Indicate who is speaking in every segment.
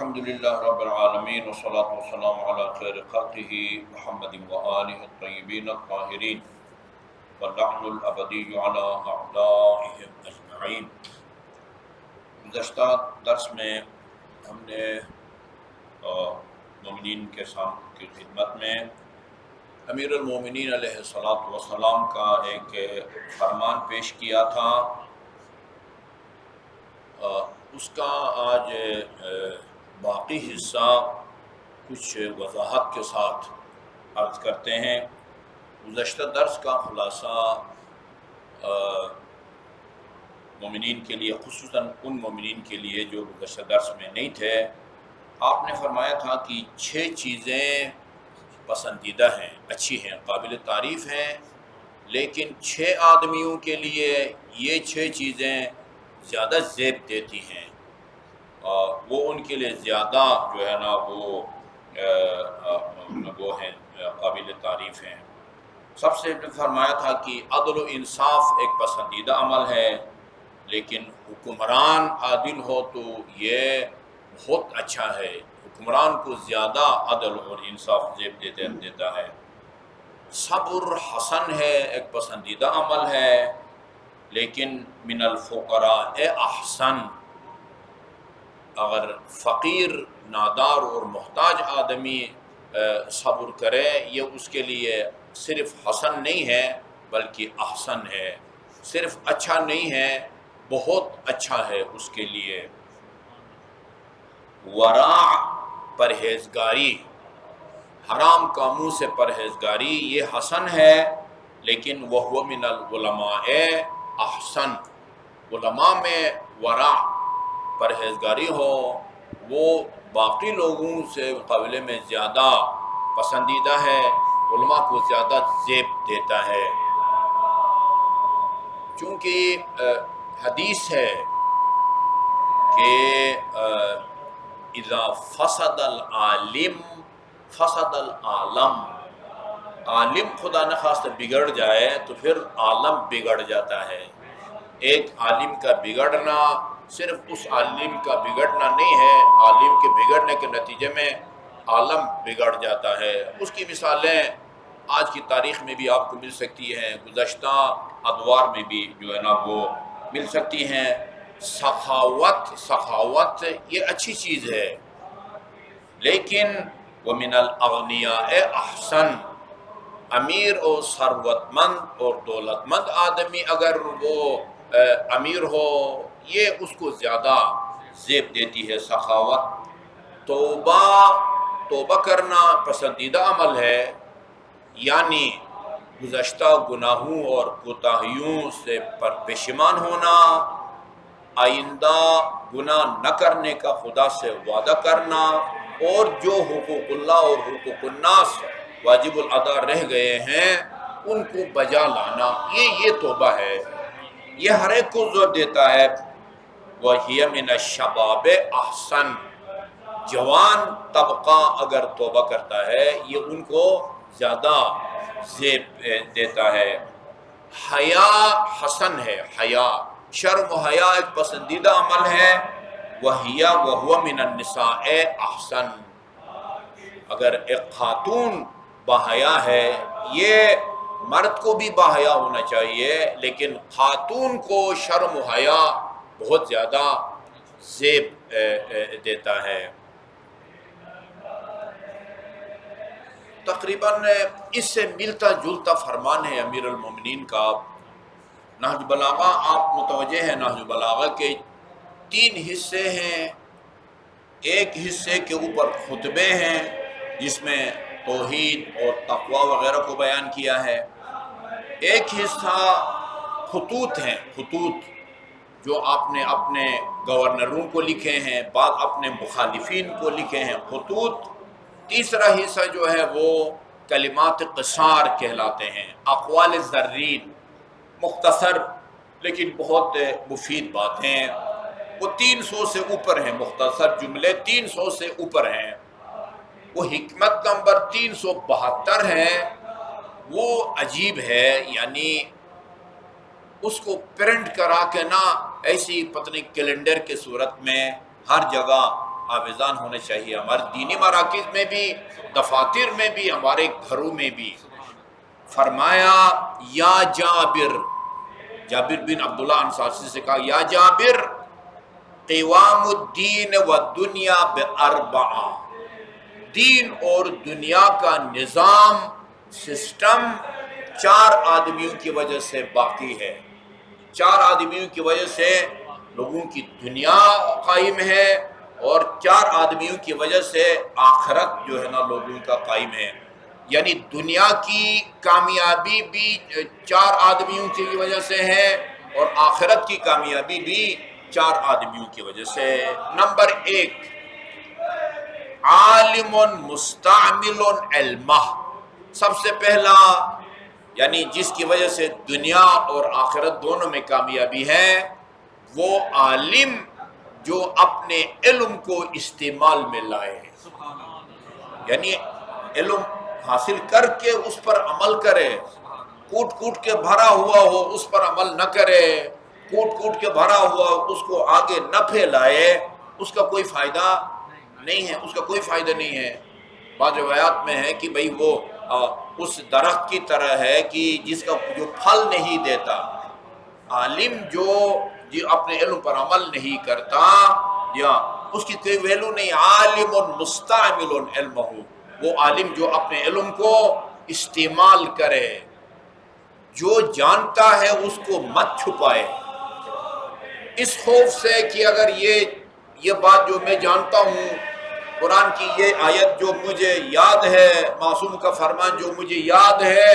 Speaker 1: الحمدللہ رب العالمین والصلاة والسلام علی خیر خلقہ محمد وآلہ الطیبین الطاہرین واللعن الابدی علی اعدائہم اجمعین۔ گزشتہ درس میں ہم نے مومنین کے سامنے کی خدمت میں امیر المومنین علیہ الصلاۃ والسلام کا ایک فرمان پیش کیا تھا۔ اس کا آج باقی حصہ کچھ وضاحت کے ساتھ عرض کرتے ہیں۔ گزشتہ درس کا خلاصہ مومنین کے لیے، خصوصاً ان مومنین کے لیے جو گزشتہ درس میں نہیں تھے، آپ نے فرمایا تھا کہ 6 چیزیں پسندیدہ ہیں، اچھی ہیں، قابل تعریف ہیں، لیکن 6 آدمیوں کے لیے یہ 6 چیزیں زیادہ زیب دیتی ہیں، وہ ان کے لیے زیادہ جو ہے نا وہ ہیں، قابل تعریف ہیں۔ سب سے فرمایا تھا کہ عدل و انصاف ایک پسندیدہ عمل ہے، لیکن حکمران عادل ہو تو یہ بہت اچھا ہے، حکمران کو زیادہ عدل اور انصاف زیب دیتا ہے۔ صبر حسن ہے، ایک پسندیدہ عمل ہے، لیکن من الفقراء احسن، اگر فقیر، نادار اور محتاج آدمی صبر کرے، یہ اس کے لیے صرف حسن نہیں ہے بلکہ احسن ہے، صرف اچھا نہیں ہے، بہت اچھا ہے اس کے لیے۔ ورع، پرہیزگاری، حرام کاموں سے پرہیزگاری، یہ حسن ہے، لیکن وَهُوَ مِنَ العلماء احسن، علماء میں ورع، پرہیزگاری ہو، وہ باقی لوگوں سے مقابلے میں زیادہ پسندیدہ ہے، علماء کو زیادہ زیب دیتا ہے۔ چونکہ حدیث ہے کہ اذا فسد العالم فسد العالم، عالم خدا نخواستہ بگڑ جائے تو پھر عالم بگڑ جاتا ہے۔ ایک عالم کا بگڑنا صرف اس عالم کا بگڑنا نہیں ہے، عالم کے بگڑنے کے نتیجے میں عالم بگڑ جاتا ہے۔ اس کی مثالیں آج کی تاریخ میں بھی آپ کو مل سکتی ہیں، گزشتہ ادوار میں بھی جو ہے نا وہ مل سکتی ہیں۔ سخاوت یہ اچھی چیز ہے، لیکن وَمِنَ الْأَغْنِيَاءِ احسن، امیر اور ثروت مند اور دولت مند آدمی اگر وہ امیر ہو، یہ اس کو زیادہ زیب دیتی ہے سخاوت۔ توبہ کرنا پسندیدہ عمل ہے، یعنی گزشتہ گناہوں اور کوتاہیوں سے پشیمان ہونا، آئندہ گناہ نہ کرنے کا خدا سے وعدہ کرنا، اور جو حقوق اللہ اور حقوق الناس واجب الادا رہ گئے ہیں ان کو بجا لانا، یہ توبہ ہے، یہ ہر ایک کو زور دیتا ہے۔ وَهِيَ مِنَ الشَّبَابِ احسن، جوان طبقہ اگر توبہ کرتا ہے یہ ان کو زیادہ زیب دیتا ہے۔ حیا حسن ہے، حیا، شرم و حیا ایک پسندیدہ عمل ہے۔ وَهُوَ مِنَ النِّسَاءِ احسن، اگر ایک خاتون باحیا ہے، یہ مرد کو بھی باحیا ہونا چاہیے، لیکن خاتون کو شرم و حیا بہت زیادہ زیب دیتا ہے۔ تقریباً اس سے ملتا جلتا فرمان ہے امیر المومنین کا۔ نہج بلاغہ، آپ متوجہ ہیں، نہج بلاغہ کے 3 حصے ہیں۔ ایک حصے کے اوپر خطبے ہیں جس میں توحید اور تقوی وغیرہ کو بیان کیا ہے۔ ایک حصہ خطوط ہیں، خطوط جو آپ نے اپنے گورنروں کو لکھے ہیں، بعض اپنے مخالفین کو لکھے ہیں، خطوط۔ تیسرا حصہ جو ہے وہ کلمات قصار کہلاتے ہیں، اقوال زرین، مختصر لیکن بہت مفید باتیں، وہ 300 سے اوپر ہیں، مختصر جملے 300 سے اوپر ہیں۔ وہ حکمت نمبر 372 ہے، وہ عجیب ہے، یعنی اس کو پرنٹ کرا کے نا ایسی پتنی کیلنڈر کے صورت میں ہر جگہ آویزان ہونے چاہیے، ہمارے دینی مراکز میں بھی، دفاتر میں بھی، ہمارے گھروں میں بھی۔ فرمایا یا جابر، جابر بن عبداللہ انصاری سے کہا یا جابر قوام الدین والدنیا باربعہ، دین اور دنیا کا نظام، سسٹم 4 آدمیوں کی وجہ سے باقی ہے۔ 4 آدمیوں کی وجہ سے لوگوں کی دنیا قائم ہے، اور 4 آدمیوں کی وجہ سے آخرت جو ہے نا لوگوں کا قائم ہے۔ یعنی دنیا کی کامیابی بھی 4 آدمیوں کی وجہ سے ہے، اور آخرت کی کامیابی بھی 4 آدمیوں کی وجہ سے۔ نمبر 1، عالم مستعمل علمہ، سب سے پہلا یعنی جس کی وجہ سے دنیا اور آخرت دونوں میں کامیابی ہے، وہ عالم جو اپنے علم کو استعمال میں لائے، یعنی علم حاصل کر کے اس پر عمل کرے، کوٹ کوٹ کے بھرا ہوا ہو اس پر عمل نہ کرے، کوٹ کوٹ کے بھرا ہوا اس کو آگے نہ پھیلائے، اس کا کوئی فائدہ نہیں ہے، اس کا کوئی فائدہ نہیں ہے۔ بعض روایات میں ہے کہ بھئی وہ اس درخت کی طرح ہے کہ جس کا جو پھل نہیں دیتا۔ عالم جو اپنے علم پر عمل نہیں کرتا یا اس کی کوئی ویلو نہیں۔ عالم مستعمل علمہ، وہ عالم جو اپنے علم کو استعمال کرے، جو جانتا ہے اس کو مت چھپائے، اس خوف سے کہ اگر یہ بات جو میں جانتا ہوں، قرآن کی یہ آیت جو مجھے یاد ہے، معصوم کا فرمان جو مجھے یاد ہے،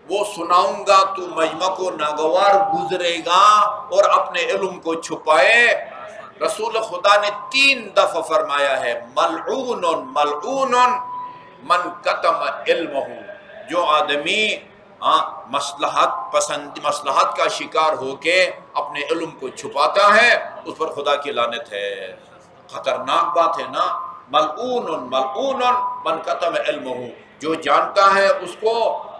Speaker 1: وہ سناؤں گا تو مجمع کو ناگوار گزرے گا اور اپنے علم کو چھپائے۔ رسول خدا نے 3 دفعہ فرمایا ہے ملعون ملعون من کتم علمہ، جو آدمی مصلحت کا شکار ہو کے اپنے علم کو چھپاتا ہے، اس پر خدا کی لعنت ہے۔ خطرناک بات ہے نا، ملعون ملعون من کتم علمہ، جو جانتا ہے اس کو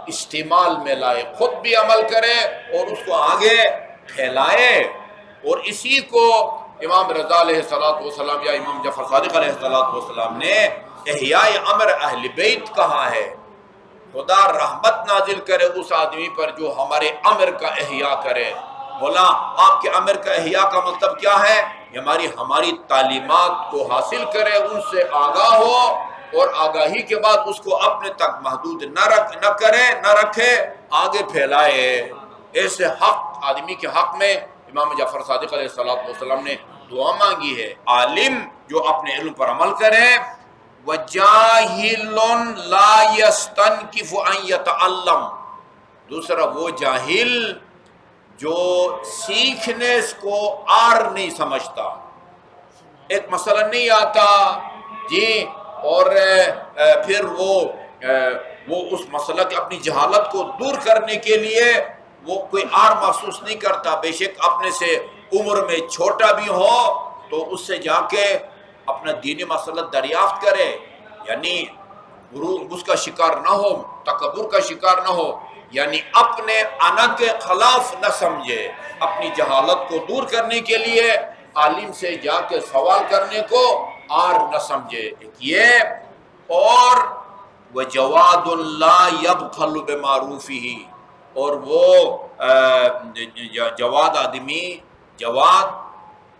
Speaker 1: استعمال میں لائے، خود بھی عمل کرے اور اس کو آگے پھیلائے۔ اور اسی کو امام رضا علیہ السلام یا امام جعفر صادق علیہ السلام نے احیاء امر اہل بیت کہا ہے۔ خدا رحمت نازل کرے اس آدمی پر جو ہمارے امر کا احیاء کرے۔ مولا آپ کے امر کا احیاء کا مطلب کیا ہے؟ ہماری تعلیمات کو حاصل کرے، ان سے آگاہ ہو، اور آگاہی کے بعد اس کو اپنے تک محدود نہ رکھے، آگے پھیلائے۔ ایسے حق آدمی کے حق میں امام جعفر صادق علیہ السلام نے دعا مانگی ہے، عالم جو اپنے علم پر عمل کرے۔ وَجَاهِلٌ لَا يَسْتَنْكِفُ أَنْ يَتَعَلَّمُ، دوسرا وہ جاہل جو سیکھنے کو آر نہیں سمجھتا، ایک مسئلہ نہیں آتا جی، اور پھر وہ اس مسئلہ کی اپنی جہالت کو دور کرنے کے لیے وہ کوئی آر محسوس نہیں کرتا، بے شک اپنے سے عمر میں چھوٹا بھی ہو تو اس سے جا کے اپنا دینی مسئلہ دریافت کرے، یعنی اس کا شکار نہ ہو، تکبر کا شکار نہ ہو، یعنی اپنے انا کے خلاف نہ سمجھے، اپنی جہالت کو دور کرنے کے لیے عالم سے جا کے سوال کرنے کو آر نہ سمجھے۔ ایک یہ، اور وَجَوَادٌ لَا يَبْخَلُ بِمَعْرُوفِهِ، اور وہ جواد آدمی، جواد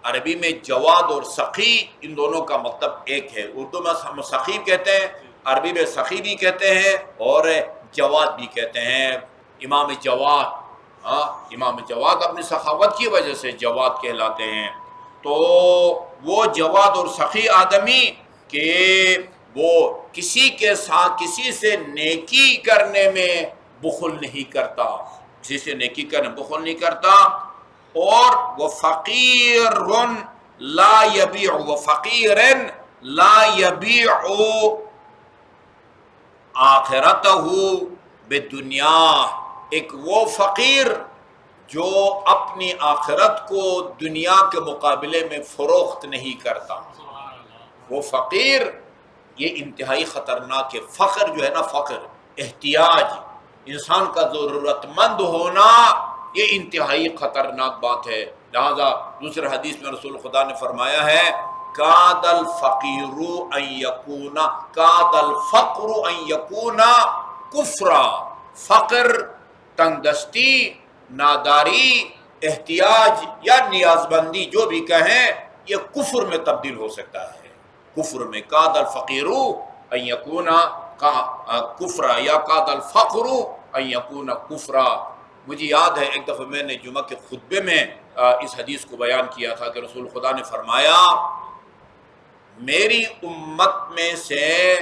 Speaker 1: عربی میں جواد اور سخی ان دونوں کا مطلب ایک ہے، اردو میں ہم سخی کہتے ہیں، عربی میں سخی بھی کہتے ہیں اور جواد بھی کہتے ہیں۔ امام جواد اپنی سخاوت کی وجہ سے جواد کہلاتے ہیں۔ تو وہ جواد اور سخی آدمی کہ وہ کسی کے ساتھ کسی سے نیکی کرنے میں بخل نہیں کرتا، کسی سے نیکی کرنے میں بخل نہیں کرتا، اور وہ فقیر لا یبیع، وہ فقیر لا یبیع آخرتہ بدنیا، ایک وہ فقیر جو اپنی آخرت کو دنیا کے مقابلے میں فروخت نہیں کرتا۔ وہ فقیر، یہ انتہائی خطرناک ہے۔ فقر جو ہے نا، فقر، احتیاج، انسان کا ضرورت مند ہونا، یہ انتہائی خطرناک بات ہے۔ لہذا دوسرے حدیث میں رسول خدا نے فرمایا ہے کاد الفقیر ان یکون کاد الفقر ان یکون کفرا، فقر، تنگ دستی، ناداری، احتیاج یا نیاز بندی جو بھی کہیں، یہ کفر میں تبدیل ہو سکتا ہے۔ کفر میں کاد الفقیر ان یکون کفرا یا کاد الفقر ان یکون کفرا۔ مجھے یاد ہے ایک دفعہ میں نے جمعہ کے خطبے میں اس حدیث کو بیان کیا تھا کہ رسول خدا نے فرمایا میری امت میں سے،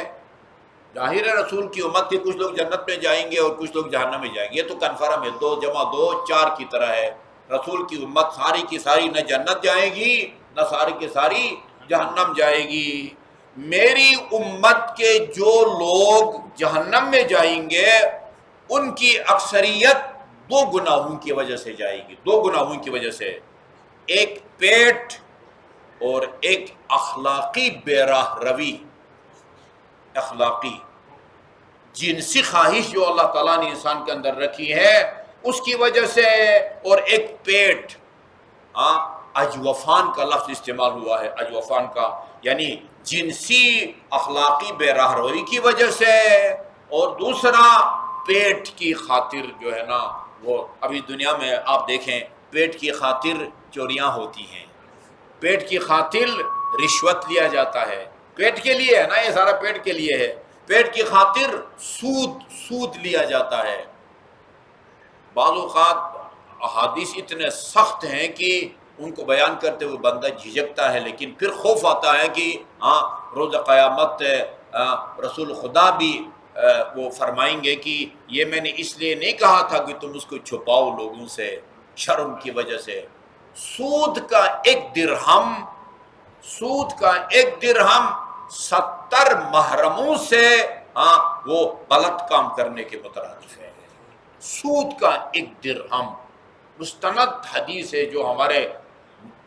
Speaker 1: ظاہر ہے رسول کی امت کے کچھ لوگ جنت میں جائیں گے اور کچھ لوگ جہنم میں جائیں گے، یہ تو کنفرم ہے، 2 + 2 4 کی طرح ہے۔ رسول کی امت ساری کی ساری نہ جنت جائے گی نہ ساری کی ساری جہنم جائے گی۔ میری امت کے جو لوگ جہنم میں جائیں گے ان کی اکثریت 2 گناہوں کی وجہ سے جائے گی، 2 گناہوں کی وجہ سے، ایک پیٹ اور ایک اخلاقی بے راہ روی، اخلاقی جنسی خواہش جو اللہ تعالیٰ نے انسان کے اندر رکھی ہے اس کی وجہ سے، اور ایک پیٹ، اجوفان کا لفظ استعمال ہوا ہے، اجوفان کا یعنی جنسی اخلاقی بے راہ روی کی وجہ سے، اور دوسرا پیٹ کی خاطر جو ہے نا، وہ ابھی دنیا میں آپ دیکھیں پیٹ کی خاطر چوریاں ہوتی ہیں، پیٹ کی خاطر رشوت لیا جاتا ہے، پیٹ کے لیے ہے نا، یہ سارا پیٹ کے لیے ہے، پیٹ کی خاطر سود لیا جاتا ہے۔ بعض اوقات احادیث اتنے سخت ہیں کہ ان کو بیان کرتے ہوئے بندہ جھجکتا ہے، لیکن پھر خوف آتا ہے کہ روز قیامت رسول خدا بھی وہ فرمائیں گے کہ یہ میں نے اس لیے نہیں کہا تھا کہ تم اس کو چھپاؤ لوگوں سے شرم کی وجہ سے۔ سود کا ایک درہم 70 محرموں سے وہ غلط کام کرنے کے مترادف ہے۔ سود کا ایک درہم، مستند حدیث ہے جو ہمارے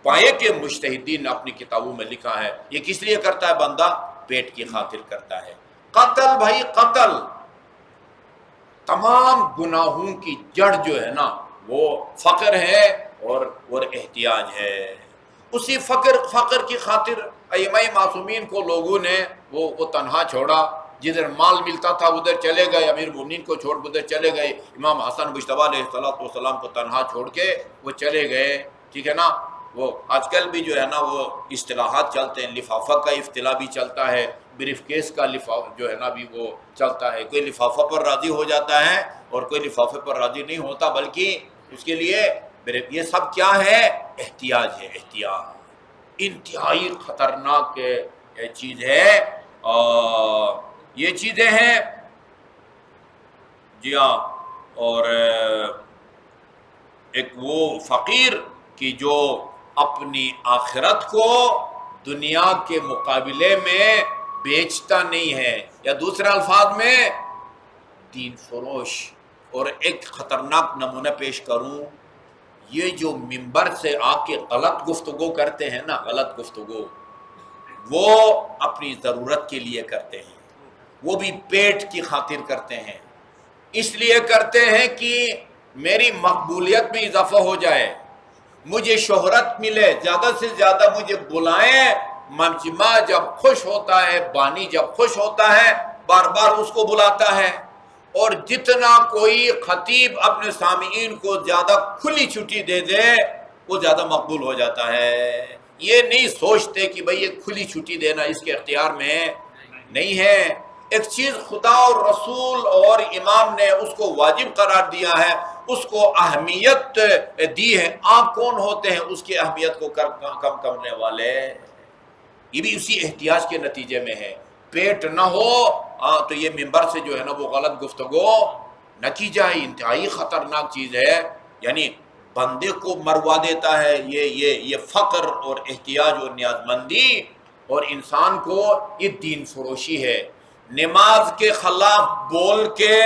Speaker 1: پائے کے مجتہدین نے اپنی کتابوں میں لکھا ہے۔ یہ کس لیے کرتا ہے بندہ؟ پیٹ کی خاطر کرتا ہے۔ قتل، بھائی قتل، تمام گناہوں کی جڑ جو ہے نا وہ فقر ہے اور احتیاج ہے۔ اسی فقر کی خاطر ائمہ معصومین کو لوگوں نے وہ تنہا چھوڑا، جدھر مال ملتا تھا ادھر چلے گئے، امیر المومنین کو چھوڑ ادھر چلے گئے، امام حسن مجتبیٰ علیہ السلام کو تنہا چھوڑ کے وہ چلے گئے، ٹھیک ہے نا۔ وہ آج کل بھی جو ہے نا وہ اصطلاحات چلتے ہیں، لفافہ کا اصطلاح بھی چلتا ہے، بریف کیس کا لفافہ جو ہے نا بھی وہ چلتا ہے، کوئی لفافہ پر راضی ہو جاتا ہے اور کوئی لفافے پر راضی نہیں ہوتا، بلکہ اس کے لیے یہ سب کیا ہے؟ احتیاج ہے، احتیاج انتہائی خطرناک چیز ہے۔ یہ چیزیں ہیں جی ہاں۔ اور ایک وہ فقیر کی جو اپنی آخرت کو دنیا کے مقابلے میں بیچتا نہیں ہے، یا دوسرے الفاظ میں دین فروش۔ اور ایک خطرناک نمونہ پیش کروں، یہ جو منبر سے آ کے غلط گفتگو کرتے ہیں نا، غلط گفتگو وہ اپنی ضرورت کے لیے کرتے ہیں، وہ بھی پیٹ کی خاطر کرتے ہیں، اس لیے کرتے ہیں کہ میری مقبولیت میں اضافہ ہو جائے، مجھے شہرت ملے، زیادہ سے زیادہ مجھے بلائیں۔ مجمع جب خوش ہوتا ہے، بانی جب خوش ہوتا ہے، بار بار اس کو بلاتا ہے، اور جتنا کوئی خطیب اپنے سامعین کو زیادہ کھلی چھٹی دے دے وہ زیادہ مقبول ہو جاتا ہے۔ یہ نہیں سوچتے کہ بھئی یہ کھلی چھٹی دینا اس کے اختیار میں نہیں ہے۔ ایک چیز خدا اور رسول اور امام نے اس کو واجب قرار دیا ہے، اس کو اہمیت دی ہے، آپ کون ہوتے ہیں اس کی اہمیت کو کم کرنے والے؟ یہ بھی اسی احتیاج کے نتیجے میں ہے۔ پیٹ نہ ہو تو یہ منبر سے جو ہے نا وہ غلط گفتگو نہ کی جائے، انتہائی خطرناک چیز ہے، یعنی بندے کو مروا دیتا ہے یہ فقر اور احتیاج اور نیاز مندی، اور انسان کو یہ دین فروشی ہے۔ نماز کے خلاف بول کے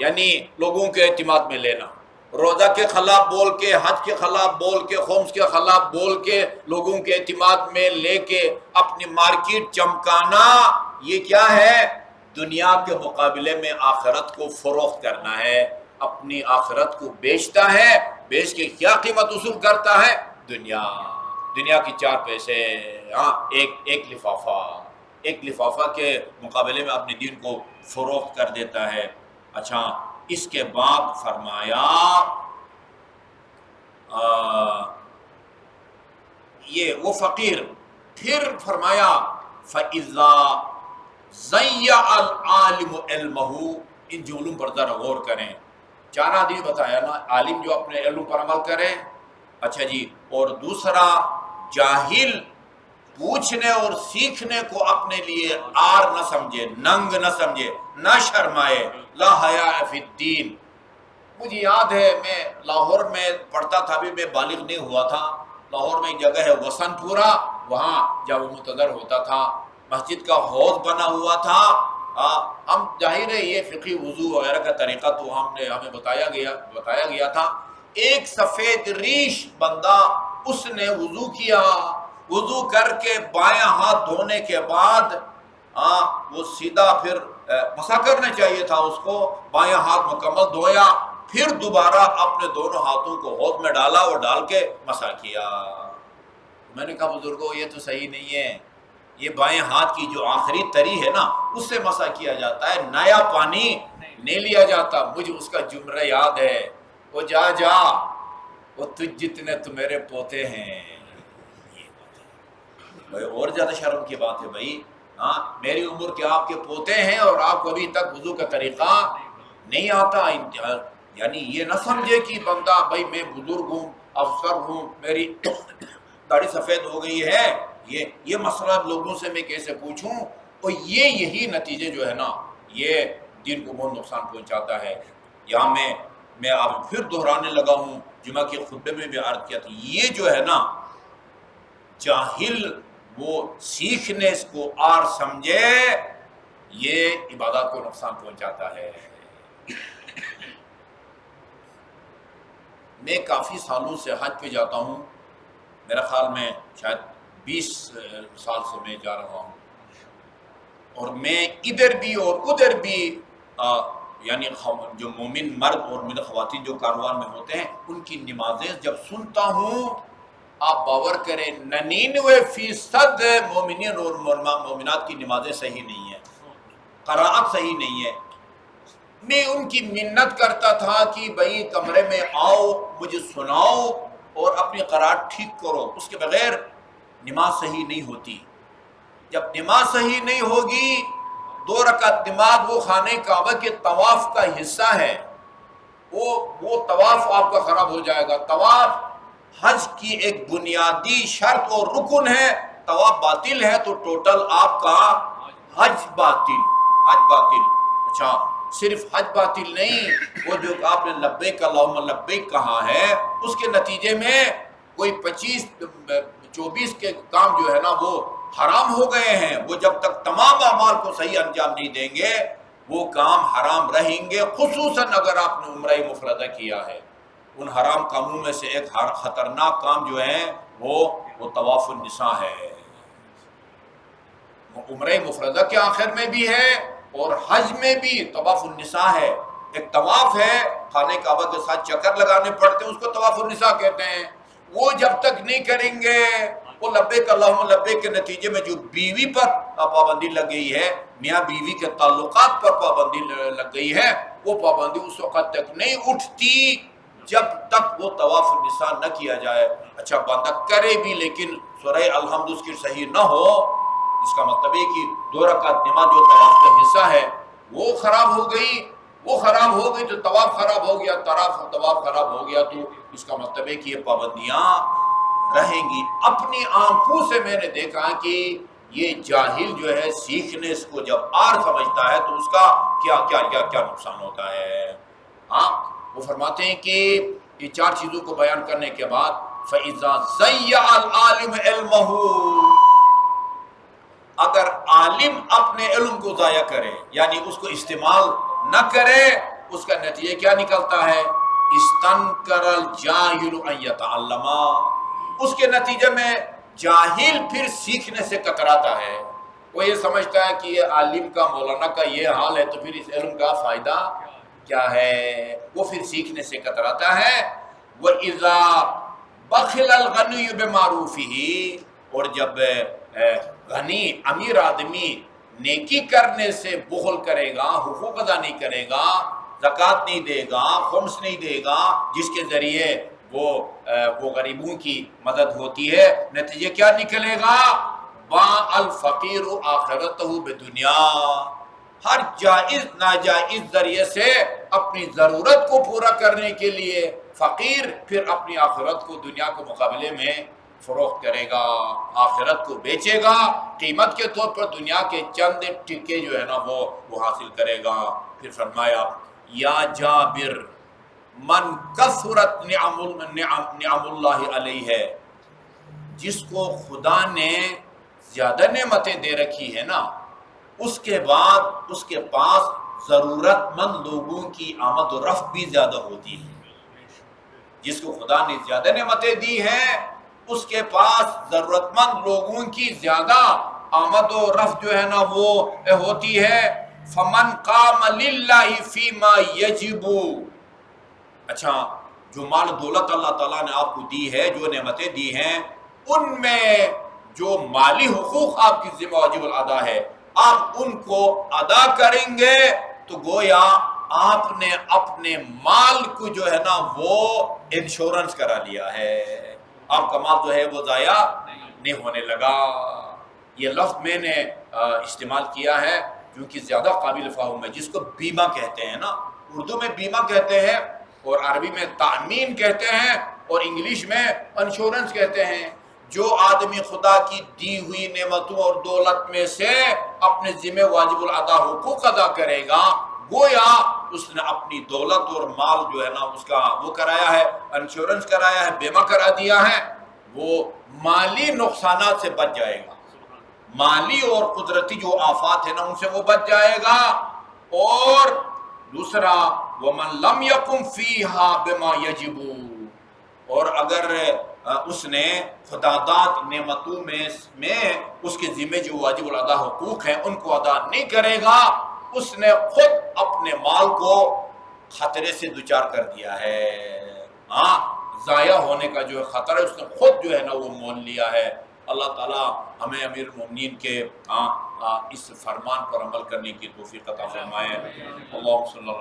Speaker 1: یعنی لوگوں کے اعتماد میں لینا، روزہ کے خلاف بول کے، حج کے خلاف بول کے، خمس کے خلاف بول کے لوگوں کے اعتماد میں لے کے اپنی مارکیٹ چمکانا، یہ کیا ہے؟ دنیا کے مقابلے میں آخرت کو فروخت کرنا ہے۔ اپنی آخرت کو بیچتا ہے، بیچ کے کیا قیمت وصول کرتا ہے؟ دنیا کی 4 پیسے، ہاں ایک لفافہ کے مقابلے میں اپنے دین کو فروخت کر دیتا ہے۔ اچھا، اس کے بعد فرمایا یہ وہ فقیر، پھر فرمایا فَإِذَا ضَيَّعَ الْعَالِمُ عِلْمَهُ، ان جملوں پر ذرا غور کریں۔ 4 آدمی بتایا نا، عالم جو اپنے علم پر عمل کرے، اچھا جی، اور دوسرا جاہل پوچھنے اور سیکھنے کو اپنے لیے آر نہ سمجھے، ننگ نہ سمجھے، نہ شرمائے، لا حیاء فی الدین۔ مجھے یاد ہے میں لاہور میں پڑھتا تھا، بھی میں بالغ نہیں ہوا تھا۔ لاہور میں ایک جگہ ہے وسن پورہ، وہاں جب منتظر ہوتا تھا، مسجد کا حوض بنا ہوا تھا۔ ہم ظاہر ہے یہ فقہی وضو وغیرہ کا طریقہ تو ہمیں بتایا گیا تھا۔ ایک سفید ریش بندہ، اس نے وضو کیا، وضو کر کے بایاں ہاتھ دھونے کے بعد وہ سیدھا پھر مسح کرنا چاہیے تھا اس کو، بایاں ہاتھ مکمل دھویا، پھر دوبارہ اپنے دونوں ہاتھوں کو حوض میں ڈالا اور ڈال کے مسح کیا۔ میں نے کہا بزرگوں یہ تو صحیح نہیں ہے، یہ بائیں ہاتھ کی جو آخری تری ہے نا اس سے مسح کیا جاتا ہے، نیا پانی نہیں لیا جاتا۔ مجھے اس کا جملہ یاد ہے، وہ جا وہ تجھ جتنے تو میرے پوتے ہیں۔ بھائی اور زیادہ شرم کی بات ہے بھائی، ہاں میری عمر کے آپ کے پوتے ہیں اور آپ کو ابھی تک وضو کا طریقہ نہیں آتا۔ یعنی یہ نہ سمجھے کہ بندہ بھائی میں بزرگ ہوں، افسر ہوں، میری داڑھی سفید ہو گئی ہے، یہ مسئلہ لوگوں سے میں کیسے پوچھوں۔ اور یہی نتیجے جو ہے نا یہ دین کو بہت نقصان پہنچاتا ہے۔ یہاں میں اب پھر دہرانے لگا ہوں، جمعہ کے خطبے میں بھی عرض کیا تھا، یہ جو ہے نا جاہل وہ سیکھنے کو آر سمجھے، یہ عبادات کو نقصان پہنچاتا ہے۔ میں کافی سالوں سے حج پہ جاتا ہوں، میرا خیال میں شاید 20 سال سے میں جا رہا ہوں، اور میں ادھر بھی اور ادھر بھی یعنی جو مومن مرد اور مومن خواتین جو کاروان میں ہوتے ہیں ان کی نمازیں جب سنتا ہوں، آپ باور کریں 99% مومنین اور مومنات کی نمازیں صحیح نہیں ہیں، قرائت صحیح نہیں ہے۔ میں ان کی منت کرتا تھا کہ بھائی کمرے میں آؤ، مجھے سناؤ اور اپنی قرائت ٹھیک کرو، اس کے بغیر نماز صحیح نہیں ہوتی۔ جب نماز صحیح نہیں ہوگی، 2 رکعت نماز وہ خانہ کعبہ کے طواف کا حصہ ہے، وہ طواف آپ کا خراب ہو جائے گا۔ طواف حج کی ایک بنیادی شرط اور رکن ہے، طواف باطل ہے تو ٹوٹل آپ کا حج باطل۔ اچھا، صرف حج باطل نہیں، وہ جو آپ نے لبیک اللہم لبیک کہا ہے اس کے نتیجے میں کوئی 25-24 کے کام جو ہے نا وہ حرام ہو گئے ہیں۔ وہ جب تک تمام اعمال کو صحیح انجام نہیں دیں گے وہ کام حرام رہیں گے، خصوصاً اگر آپ نے عمرہ مفردہ کیا ہے۔ ان حرام کاموں میں سے ایک خطرناک کام جو ہے وہ طواف النساء ہے۔ عمرہ مفردہ کے آخر میں بھی ہے اور حج میں بھی طواف النساء ہے۔ ایک طواف ہے، خانہ کعبہ کے ساتھ چکر لگانے پڑتے ہیں، اس کو طواف النساء کہتے ہیں۔ وہ جب تک نہیں کریں گے، وہ لبیک اللہم لبیک کے نتیجے میں جو بیوی پر پابندی لگ گئی ہے، میاں بیوی کے تعلقات پر پابندی لگ گئی ہے، وہ پابندی اس وقت تک نہیں اٹھتی جب تک وہ طواف النساء نہ کیا جائے۔ اچھا بندہ کرے بھی لیکن سورہ الحمد اس کی صحیح نہ ہو، اس کا مطلب ہے کہ 2 رکعت نماز جو طواف کا حصہ ہے وہ خراب ہو گئی تو طواف خراب ہو گیا، طواف خراب ہو گیا تو اس کا مطلب ہے کہ یہ پابندیاں رہیں گی۔ اپنی آنکھوں سے میں نے دیکھا کہ یہ جاہل جو ہے سیکھنے اس کو جب آر سمجھتا ہے تو اس کا کیا نقصان ہوتا ہے۔ ہاں وہ فرماتے ہیں کہ یہ 4 چیزوں کو بیان کرنے کے بعد فَإِذَا ضَيَّعَ الْعَالِمُ عِلْمَهُ، اگر عالم اپنے علم کو ضائع کرے یعنی اس کو استعمال نہ کرے، اس کا نتیجہ کیا نکلتا ہے؟ استنکر الجاہل ان یتعلم، اس کے نتیجے میں جاہل پھر سیکھنے سے کتراتا ہے۔ وہ یہ سمجھتا ہے کہ یہ عالم کا مولانا کا یہ حال ہے تو پھر اس علم کا فائدہ کیا ہے، وہ پھر سیکھنے سے کتراتا ہے۔ وَإِذَا بخل الغنی بمعروفہ، اور جب غنی امیر آدمی نیکی کرنے سے بخل کرے گا، حقوق ادا نہیں کرے گا، زکوٰۃ نہیں دے گا، خمس نہیں دے گا، جس کے ذریعے وہ غریبوں کی مدد ہوتی ہے، نتیجے کیا نکلے گا؟ باع الفقیر آخرتہ بدنیا، ہر جائز ناجائز ذریعے سے اپنی ضرورت کو پورا کرنے کے لیے فقیر پھر اپنی آخرت کو دنیا کے مقابلے میں فروخت کرے گا، آخرت کو بیچے گا، قیمت کے طور پر دنیا کے چند ٹکے جو ہے نا وہ حاصل کرے گا۔ پھر فرمایا یا جابر من کثرت نعم اللہ علیہ ہے، جس کو خدا نے زیادہ نعمتیں دے رکھی ہے نا، اس کے بعد اس کے پاس ضرورت مند لوگوں کی آمد و رفت بھی زیادہ ہوتی ہے۔ جس کو خدا نے زیادہ نعمتیں دی ہیں اس کے پاس ضرورت مند لوگوں کی زیادہ آمد و رفت جو ہے نا وہ ہوتی ہے۔ فمن قام للہ فیما یجب، اچھا جو مال دولت اللہ تعالیٰ نے آپ کو دی ہے، جو نعمتیں دی ہیں، ان میں جو مالی حقوق آپ کی ذمہ واجب الادا ہے، آپ ان کو ادا کریں گے تو گویا آپ نے اپنے مال کو جو ہے نا وہ انشورنس کرا لیا ہے، آپ کا مال جو ہے وہ ضائع نہیں ہونے لگا۔ یہ لفظ میں نے استعمال کیا ہے کیونکہ زیادہ قابل فہم ہے، جس کو بیمہ کہتے ہیں نا، اردو میں بیمہ کہتے ہیں اور عربی میں تأمین کہتے ہیں اور انگلش میں انشورنس کہتے ہیں۔ جو آدمی خدا کی دی ہوئی نعمتوں اور دولت میں سے اپنے ذمہ واجب الادا حقوق ادا کرے گا، گویا اس نے اپنی دولت اور مال جو ہے نا اس کا وہ کرایا ہے، انشورنس کرایا ہے، بیمہ کرا دیا ہے، وہ مالی نقصانات سے بچ جائے گا، مالی اور قدرتی جو آفات ہیں نا ان سے وہ بچ جائے گا۔ اور دوسرا وَمَن لَمْ يَقُمْ فِيهَا بِمَا يَجِبُ، اور اگر اس نے خداداد نعمتوں میں اس کے ذمہ جو واجب الادا حقوق ہیں ان کو ادا نہیں کرے گا، اس نے خود اپنے مال کو خطرے سے دوچار کر دیا ہے، ہاں ضائع ہونے کا جو خطرہ ہے اس نے خود جو ہے نا وہ مول لیا ہے۔ اللہ تعالیٰ ہمیں امیر المومنین کے اس فرمان پر عمل کرنے کی توفیق عطا فرمائے۔ اللہم صلی اللہ